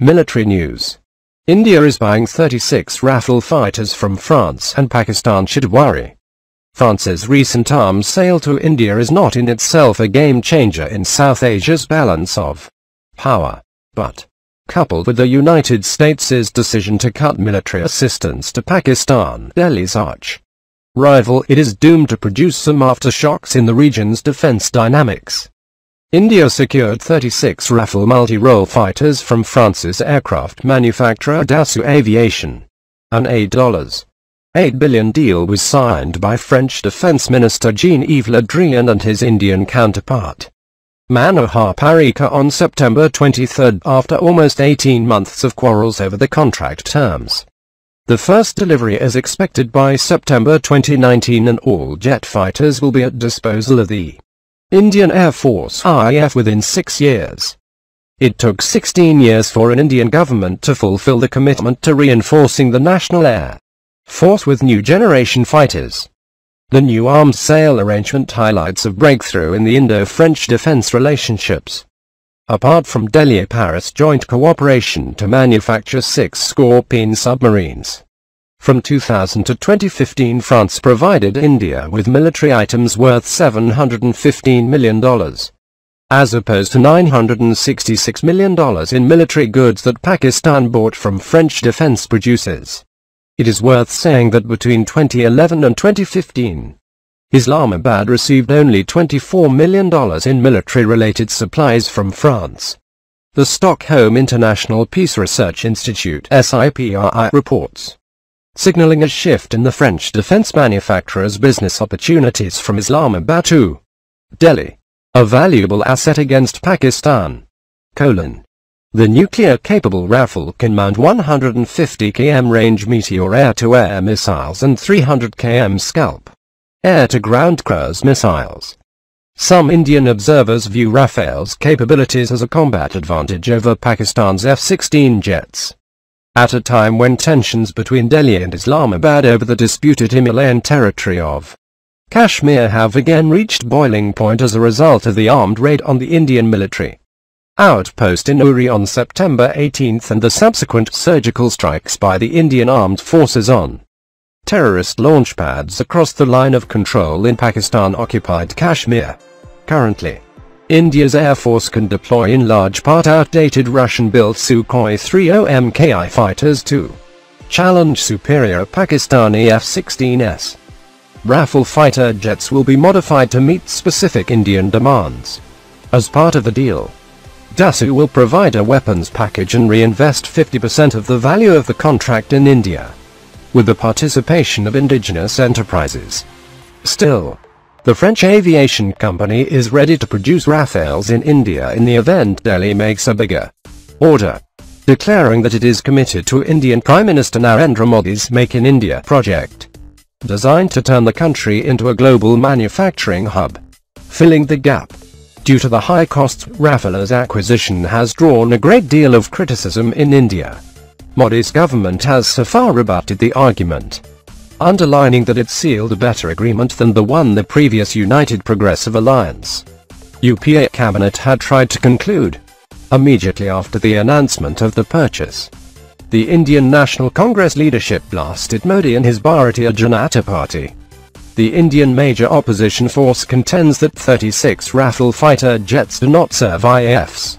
Military news. India is buying 36 Rafale fighters from France and Pakistan should worry. France's recent arms sale to India is not in itself a game-changer in South Asia's balance of power, but, coupled with the United States' decision to cut military assistance to Pakistan, Delhi's arch rival, it is doomed to produce some aftershocks in the region's defense dynamics. India secured 36 Rafale multi-role fighters from France's aircraft manufacturer Dassault Aviation. An $8 billion deal was signed by French Defense Minister Jean-Yves Le Drian and his Indian counterpart, Manohar Parrikar, on September 23 after almost 18 months of quarrels over the contract terms. The first delivery is expected by September 2019 and all jet fighters will be at disposal of the Indian Air Force (IAF) within 6 years. It took 16 years for an Indian government to fulfill the commitment to reinforcing the National Air Force with new generation fighters. The new arms sale arrangement highlights a breakthrough in the Indo-French defense relationships. Apart from Delhi-Paris joint cooperation to manufacture 6 Scorpene submarines. From 2000 to 2015, France provided India with military items worth $715 million, as opposed to $966 million in military goods that Pakistan bought from French defense producers. It is worth saying that between 2011 and 2015, Islamabad received only $24 million in military-related supplies from France. The Stockholm International Peace Research Institute (SIPRI) reports, signaling a shift in the French defense manufacturer's business opportunities from Islamabad to Delhi, a valuable asset against Pakistan. The nuclear-capable Rafale can mount 150 km range Meteor air-to-air missiles and 300 km Scalp air-to-ground cruise missiles. Some Indian observers view Rafale's capabilities as a combat advantage over Pakistan's F-16 jets. At a time when tensions between Delhi and Islamabad over the disputed Himalayan territory of Kashmir have again reached boiling point as a result of the armed raid on the Indian military outpost in Uri on September 18 and the subsequent surgical strikes by the Indian armed forces on terrorist launchpads across the line of control in Pakistan-occupied Kashmir. Currently, India's Air Force can deploy in large part outdated Russian-built Sukhoi 30 Mki fighters to challenge superior Pakistani F-16s. Rafale fighter jets will be modified to meet specific Indian demands. As part of the deal, Dassault will provide a weapons package and reinvest 50% of the value of the contract in India, with the participation of indigenous enterprises. Still, the French aviation company is ready to produce Rafales in India in the event Delhi makes a bigger order, declaring that it is committed to Indian Prime Minister Narendra Modi's Make in India project, designed to turn the country into a global manufacturing hub. Filling the gap. Due to the high costs, Rafale's acquisition has drawn a great deal of criticism in India. Modi's government has so far rebutted the argument, underlining that it sealed a better agreement than the one the previous United Progressive Alliance (UPA) cabinet had tried to conclude. Immediately after the announcement of the purchase, the Indian National Congress leadership blasted Modi and his Bharatiya Janata Party. The Indian major opposition force contends that 36 Rafale fighter jets do not serve IAF's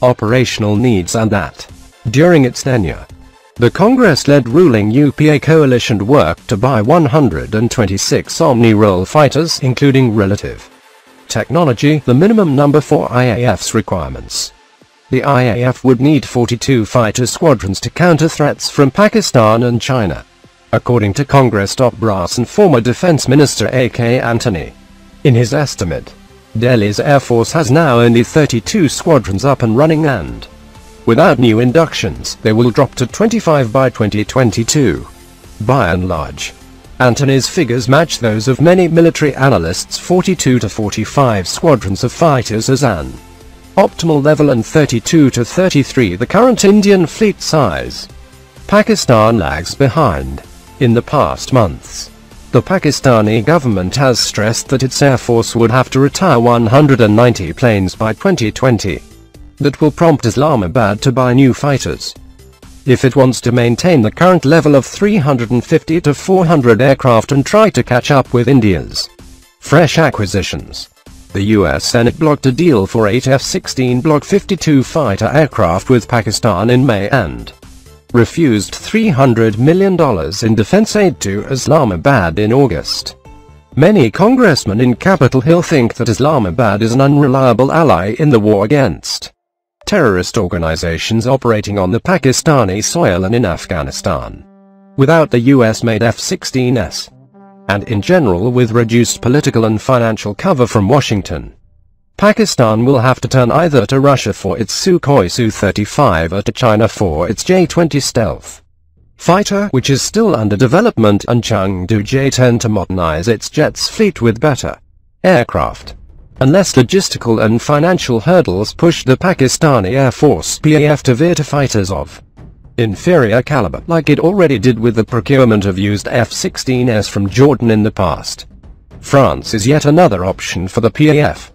operational needs and that, during its tenure, the Congress-led ruling UPA coalition worked to buy 126 Omni-role fighters including relative technology, the minimum number for IAF's requirements. The IAF would need 42 fighter squadrons to counter threats from Pakistan and China, according to Congress top brass and former Defense Minister A.K. Antony. In his estimate, Delhi's Air Force has now only 32 squadrons up and running and, without new inductions, they will drop to 25 by 2022. By and large, Antony's figures match those of many military analysts: 42 to 45 squadrons of fighters as an optimal level and 32 to 33 the current Indian fleet size. Pakistan lags behind. In the past months, the Pakistani government has stressed that its Air Force would have to retire 190 planes by 2020. that will prompt Islamabad to buy new fighters. If it wants to maintain the current level of 350 to 400 aircraft and try to catch up with India's fresh acquisitions. The US Senate blocked a deal for 8 F-16 Block 52 fighter aircraft with Pakistan in May and refused $300 million in defense aid to Islamabad in August. Many congressmen in Capitol Hill think that Islamabad is an unreliable ally in the war against terrorist organizations operating on the Pakistani soil and in Afghanistan. Without the US-made F-16s, and in general with reduced political and financial cover from Washington, Pakistan will have to turn either to Russia for its Sukhoi Su-35 or to China for its J-20 stealth fighter, which is still under development, and Chengdu J-10 to modernize its jets fleet with better aircraft. Unless logistical and financial hurdles push the Pakistani Air Force PAF to veer to fighters of inferior caliber, like it already did with the procurement of used F-16s from Jordan in the past. France is yet another option for the PAF.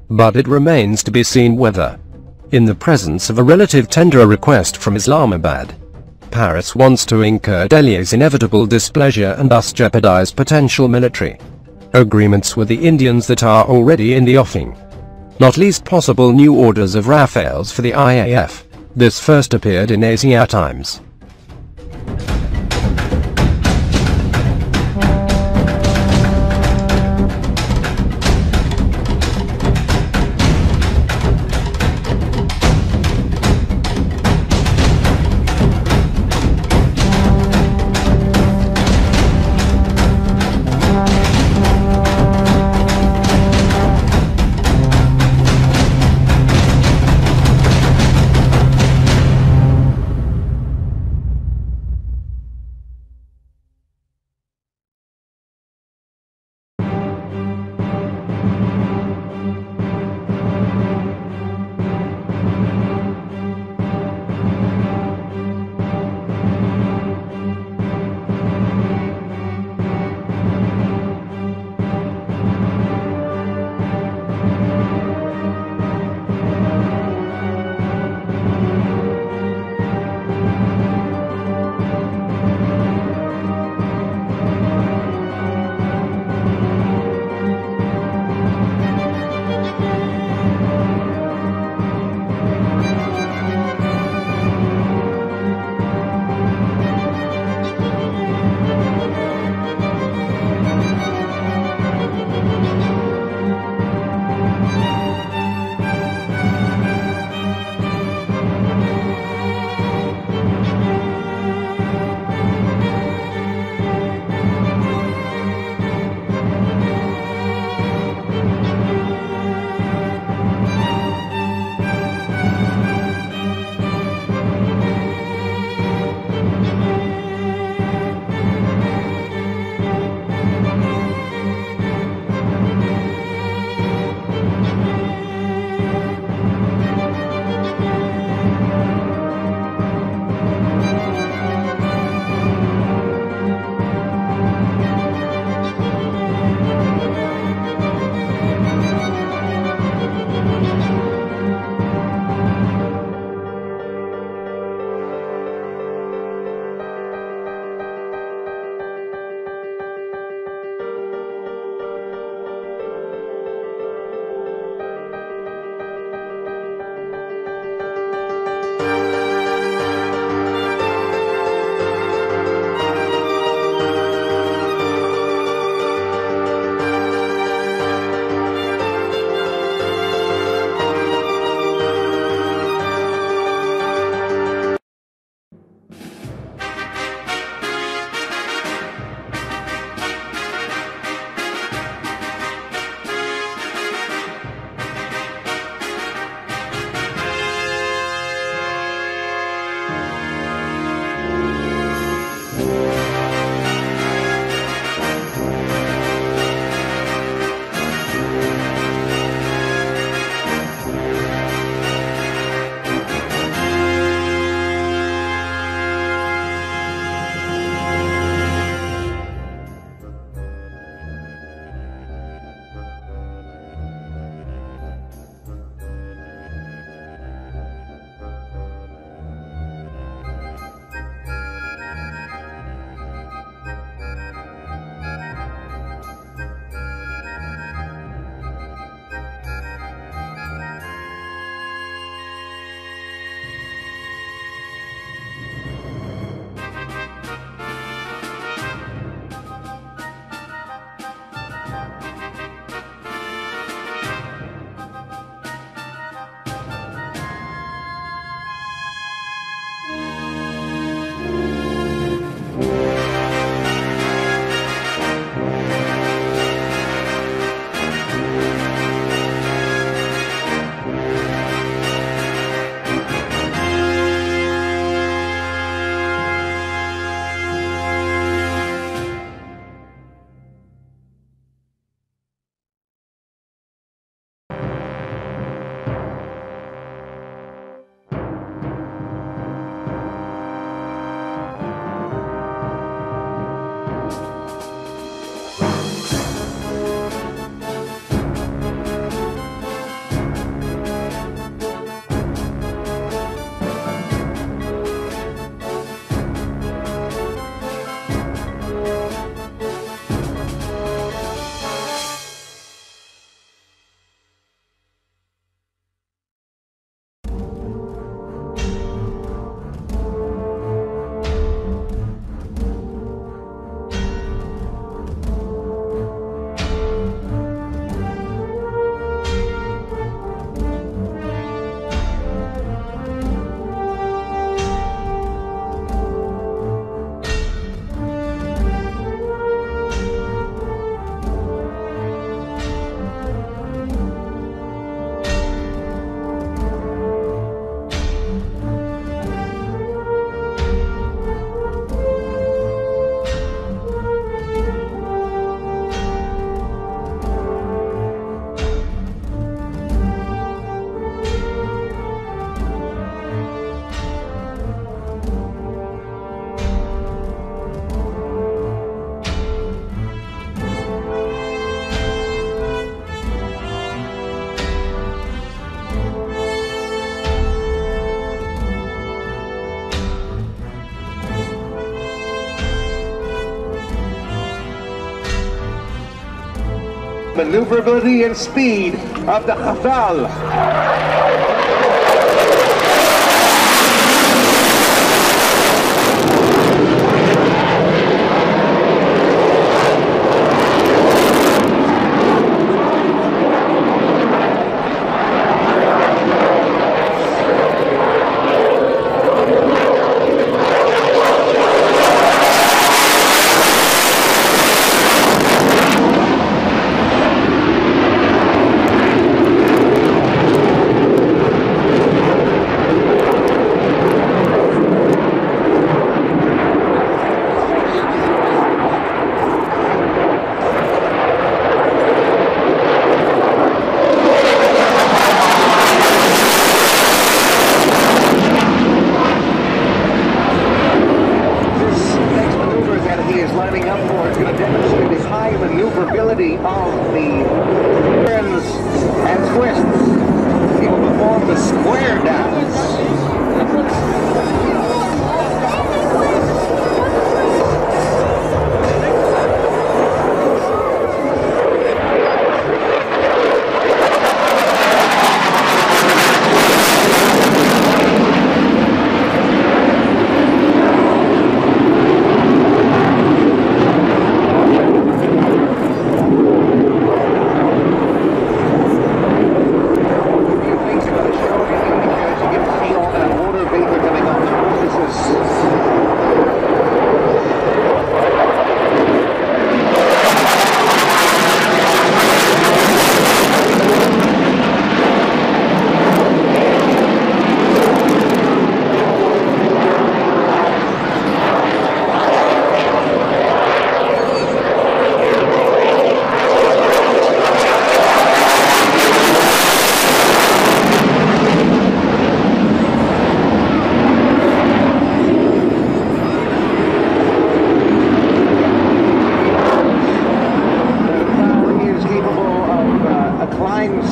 But it remains to be seen whether, in the presence of a relative tender request from Islamabad, Paris wants to incur Delhi's inevitable displeasure and thus jeopardize potential military agreements with the Indians that are already in the offing. Not least possible new orders of Rafales for the IAF. This first appeared in Asia Times. maneuverability and speed of the Rafale. Maneuverability of the turns and twists. He will perform the square dance.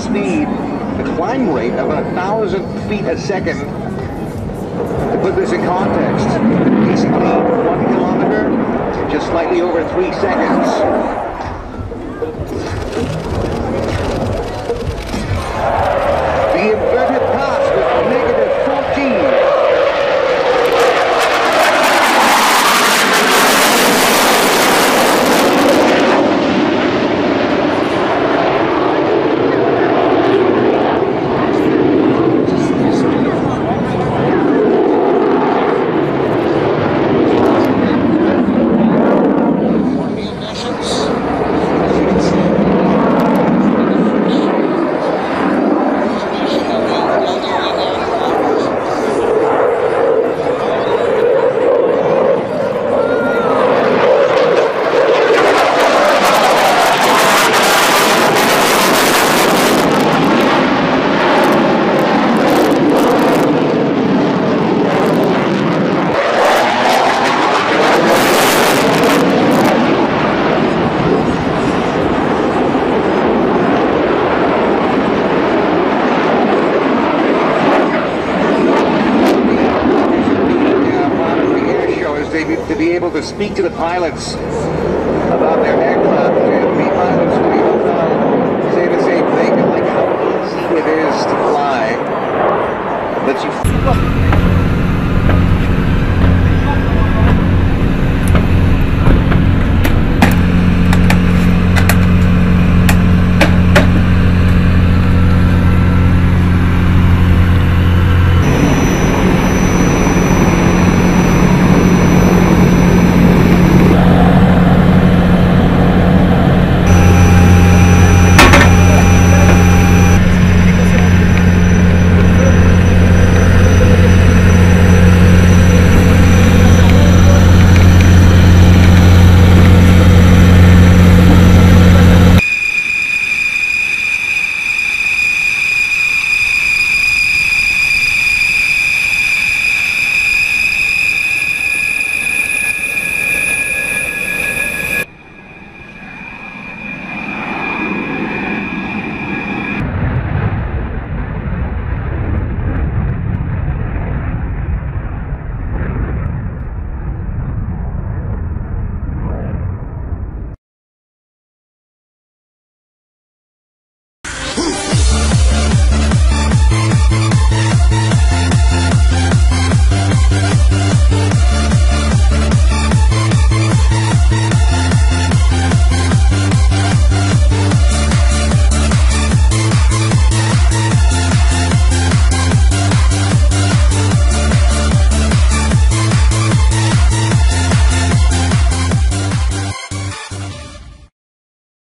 The climb rate of 1,000 feet a second. To put this in context, basically 1 kilometer in just slightly over 3 seconds. The inverted pass with negative 14. To be able to speak to the pilots about their aircraft, and the pilots will be able to say the same thing, like how easy it is to fly. Lets you